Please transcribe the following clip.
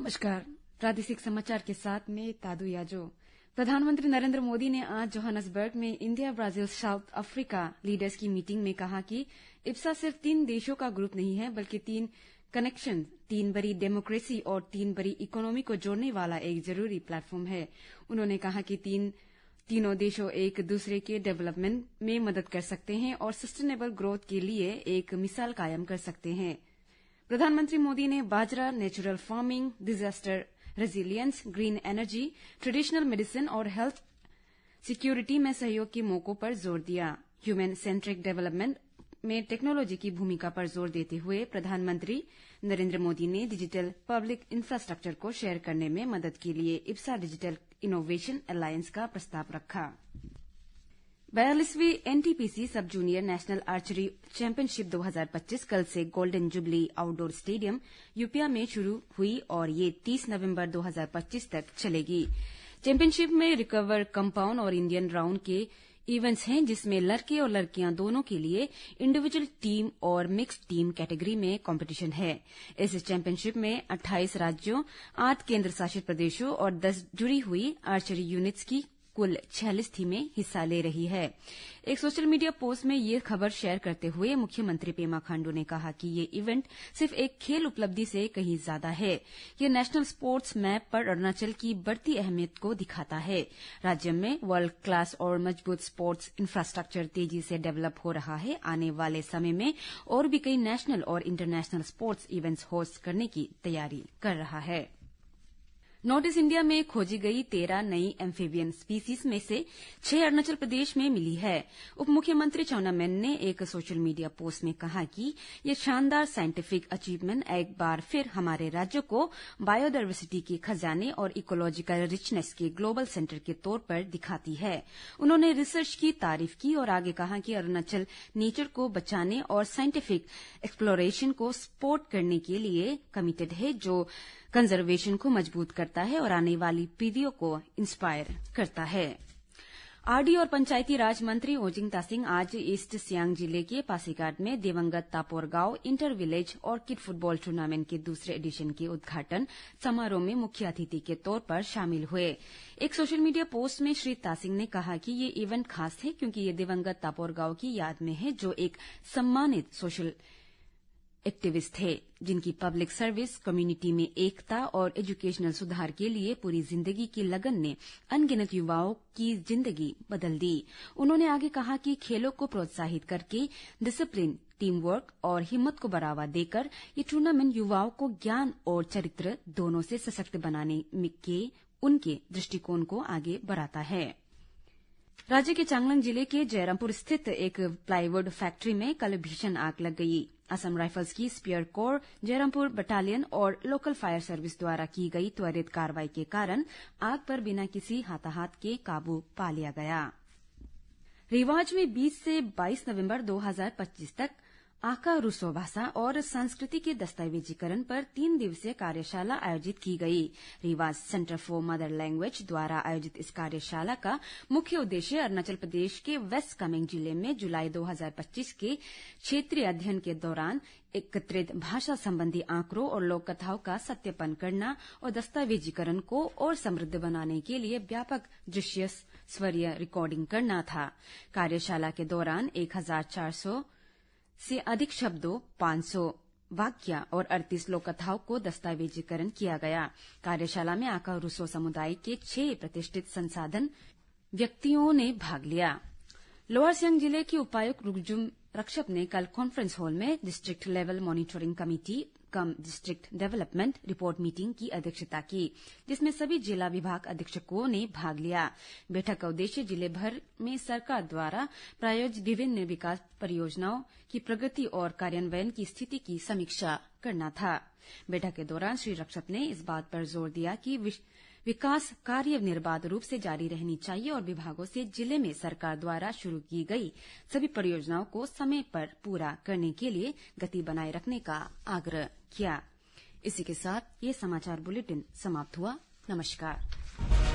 नमस्कार। प्रादेशिक समाचार के साथ में तादू याजो। प्रधानमंत्री नरेंद्र मोदी ने आज जोहान्सबर्ग में India Brazil south Africa leaders की मीटिंग में कहा कि इब्सा सिर्फ 3 देशों का ग्रुप नहीं है, बल्कि 3 कनेक्शन, 3 बड़ी डेमोक्रेसी और 3 बड़ी इकोनॉमी को जोड़ने वाला एक जरूरी प्लेटफॉर्म है। उन्होंने कहा कि तीनों देशों एक दूसरे के डेवलपमेंट में मदद कर सकते हैं और सस्टेनेबल ग्रोथ के लिए एक मिसाल कायम कर सकते हैं। प्रधानमंत्री मोदी ने बाजरा, natural farming, disaster resilience, green energy, traditional medicine और हेल्थ सिक्योरिटी में सहयोग के मौकों पर जोर दिया। ह्यूमन सेंट्रिक डेवलपमेंट में टेक्नोलॉजी की भूमिका पर जोर देते हुए प्रधानमंत्री नरेंद्र मोदी ने डिजिटल पब्लिक इंफ्रास्ट्रक्चर को शेयर करने में मदद के लिए इब्सा डिजिटल इनोवेशन अलायंस का प्रस्ताव रखा। 42वीं NTPC sub junior national archery championship 2025 कल से golden jubilee outdoor stadium Yupia में शुरू हुई और ये 30 नवंबर 2025 तक चलेगी। चैंपियनशिप में रिकवर, कंपाउंड और इंडियन राउंड के इवेंट्स हैं, जिसमें लड़के और लड़कियां दोनों के लिए इंडिविजुअल टीम और मिक्स्ड टीम कैटेगरी में कॉम्पिटिशन है। इस चैंपियनशिप में 28 राज्यों, 8 केंद्र शासित प्रदेशों और 10 जुड़ी हुई आर्चरी यूनिट्स की कुल 46 टीमें हिस्सा ले रही है। एक सोशल मीडिया पोस्ट में ये खबर शेयर करते हुए मुख्यमंत्री पेमा खांडू ने कहा कि ये इवेंट सिर्फ एक खेल उपलब्धि से कहीं ज्यादा है। ये नेशनल स्पोर्ट्स मैप पर अरुणाचल की बढ़ती अहमियत को दिखाता है। राज्य में वर्ल्ड क्लास और मजबूत स्पोर्ट्स इंफ्रास्ट्रक्चर तेजी से डेवलप हो रहा है। आने वाले समय में और भी कई नेशनल और इंटरनेशनल स्पोर्ट्स इवेंट्स होस्ट करने की तैयारी कर रहा है। नॉर्थ ईस्ट इंडिया में खोजी गई 13 नई एम्फीबियन स्पीसीज में से 6 अरुणाचल प्रदेश में मिली है। उप मुख्यमंत्री चाउना मेन ने एक सोशल मीडिया पोस्ट में कहा कि ये शानदार साइंटिफिक अचीवमेंट एक बार फिर हमारे राज्य को बायोडायवर्सिटी के खजाने और इकोलॉजिकल रिचनेस के ग्लोबल सेंटर के तौर पर दिखाती है। उन्होंने रिसर्च की तारीफ की और आगे कहा कि अरुणाचल नेचर को बचाने और साइंटिफिक एक्सप्लोरेशन को सपोर्ट करने के लिए कमिटेड है, जो कंजर्वेशन को मजबूत करता है और आने वाली पीढ़ियों को इंस्पायर करता है। आरडी और पंचायती राज मंत्री ओजिंग तासिंग आज ईस्ट सियांग जिले के पासीघाट में दिवंगत तापोर गांव inter village orchid football tournament के दूसरे एडिशन के उद्घाटन समारोह में मुख्य अतिथि के तौर पर शामिल हुए। एक सोशल मीडिया पोस्ट में श्री तासिंग ने कहा कि ये इवेंट खास है क्योंकि ये दिवंगत तापोर गांव की याद में है, जो एक सम्मानित सोशल एक्टिविस्ट थे, जिनकी पब्लिक सर्विस, कम्युनिटी में एकता और एजुकेशनल सुधार के लिए पूरी जिंदगी की लगन ने अनगिनत युवाओं की जिंदगी बदल दी। उन्होंने आगे कहा कि खेलों को प्रोत्साहित करके डिसिप्लिन, टीम वर्क और हिम्मत को बढ़ावा देकर ये टूर्नामेंट युवाओं को ज्ञान और चरित्र दोनों से सशक्त बनाने के उनके दृष्टिकोण को आगे बढ़ाता है। राज्य के चांगलांग जिले के जयरामपुर स्थित एक प्लाईवुड फैक्ट्री में कल भीषण आग लग गई। असम राइफल्स की स्पीयर कोर, जयरामपुर बटालियन और लोकल फायर सर्विस द्वारा की गई त्वरित कार्रवाई के कारण आग पर बिना किसी हाथाहाथ के काबू पा लिया गया। रिवाज में 20 से 22 नवंबर 2025 तक आका रूसो भाषा और संस्कृति के दस्तावेजीकरण पर 3 दिवसीय कार्यशाला आयोजित की गई। रिवाज सेंटर फॉर मदर लैंग्वेज द्वारा आयोजित इस कार्यशाला का मुख्य उद्देश्य अरुणाचल प्रदेश के वेस्ट कामेंग जिले में जुलाई 2025 के क्षेत्रीय अध्ययन के दौरान एकत्रित भाषा संबंधी आंकड़ों और लोक कथाओं का सत्यापन करना और दस्तावेजीकरण को और समृद्ध बनाने के लिए व्यापक दृश्य स्वरीय रिकॉर्डिंग करना था। कार्यशाला के दौरान 1400 से अधिक शब्दों, 500 वाक्य और 38 लोक कथाओं को दस्तावेजीकरण किया गया। कार्यशाला में आका रूसो समुदाय के 6 प्रतिष्ठित संसाधन व्यक्तियों ने भाग लिया। लोअर सियांग जिले के उपायुक्त रुगजुम रक्षप ने कल कॉन्फ्रेंस हॉल में डिस्ट्रिक्ट लेवल मॉनिटरिंग कमेटी कम डिस्ट्रिक्ट डेवलपमेंट रिपोर्ट मीटिंग की अध्यक्षता की, जिसमें सभी जिला विभाग अधीक्षकों ने भाग लिया। बैठक का उद्देश्य जिले भर में सरकार द्वारा प्रायोजित विभिन्न विकास परियोजनाओं की प्रगति और कार्यान्वयन की स्थिति की समीक्षा करना था। बैठक के दौरान श्री रक्षप ने इस बात पर जोर दिया कि विकास कार्य निर्बाध रूप से जारी रहनी चाहिए और विभागों से जिले में सरकार द्वारा शुरू की गई सभी परियोजनाओं को समय पर पूरा करने के लिए गति बनाए रखने का आग्रह किया। इसी के साथ ये समाचार बुलेटिन समाप्त हुआ। नमस्कार।